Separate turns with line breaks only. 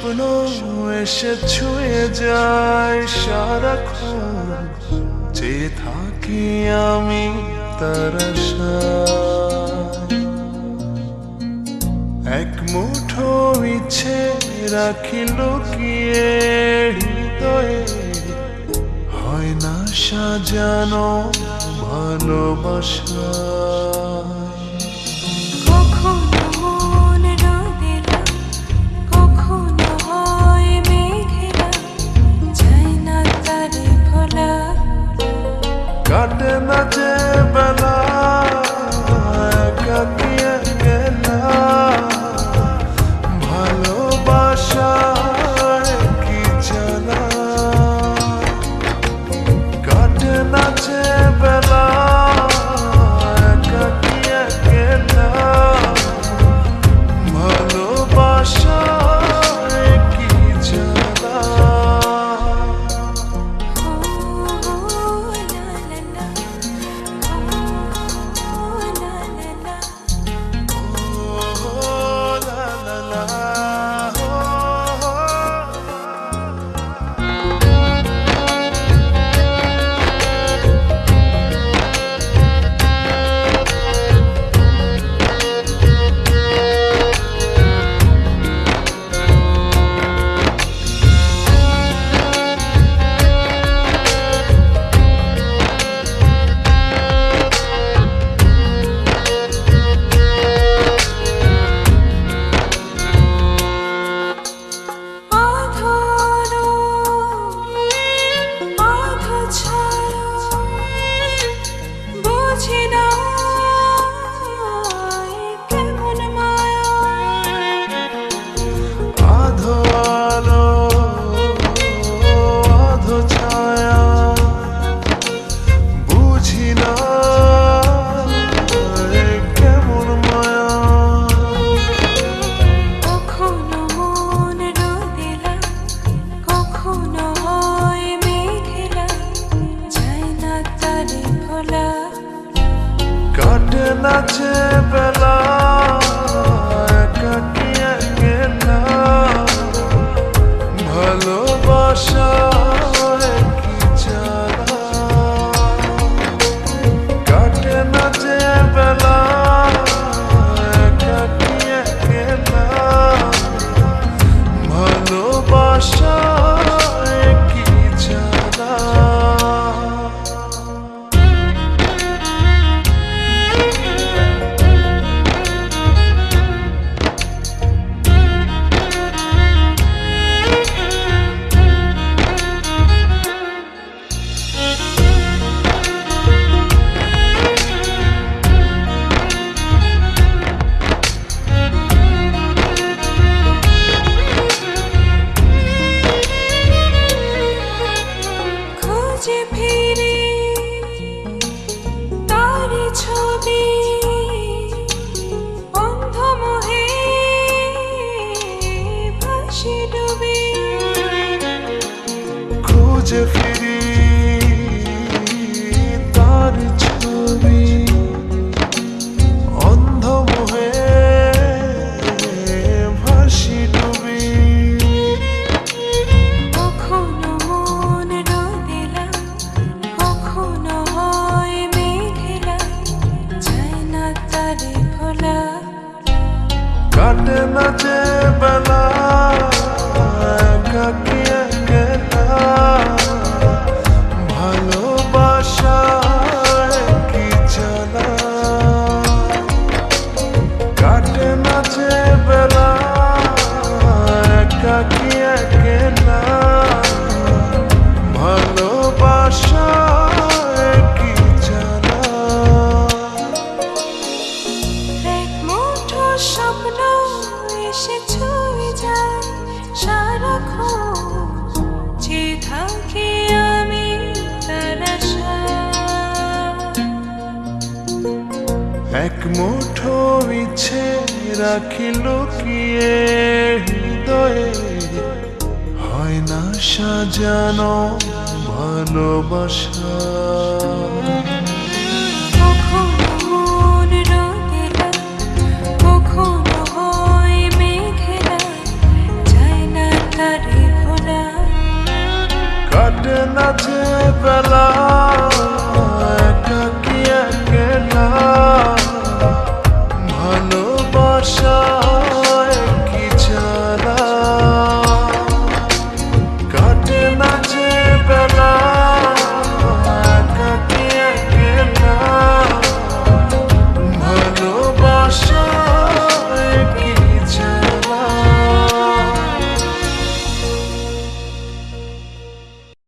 স্বপ্ন এসে ছুঁয়ে যায় সারাক্ষণ, চেয়ে থাকি আমি তার আশায়। এক মুঠো ইচ্ছে রাখি লুকিয়ে হৃদয়ে, হয় না সাজানো ভালোবাসা। কাটে না যে বেলা একাকী একলা, ভালোবাসায় কি জ্বালা। কাটে না যে বেলা একাকী একলা, ভালোবাসায় কি জ্বালা। কাটে না যে বেলা একাকী একলা, ভালোবাসায় কি জ্বালা। কাটে না যে বেলা একাকী একলা, ভালোবাসায় কি জ্বালা। খুঁজে ফিরি তার ছবি, অন্ধ মোহে ভাসি ডুবি।
কখনো মন রোদেলা, কখনো হয় মেঘেলা, যায় না তারে ভোলা।
কাটে না যে বেলা একাকী একলা, ভালোবাসায় কি জ্বালা। কাটে না যে বেলা একাকী একলা, ভালোবাসায় কি জ্বালা।
এক মুঠো স্বপ্ন এসে ছুঁয়ে যায় সারাক্ষণ, চেয়ে থাকি আমি তার আশায়।
এক মুঠো ইচ্ছে রাখি লুকিয়ে হৃদয়ে, হয় না সাজানো ভালোবাসা। জ্বালা একাকী একলা ভালোবাসা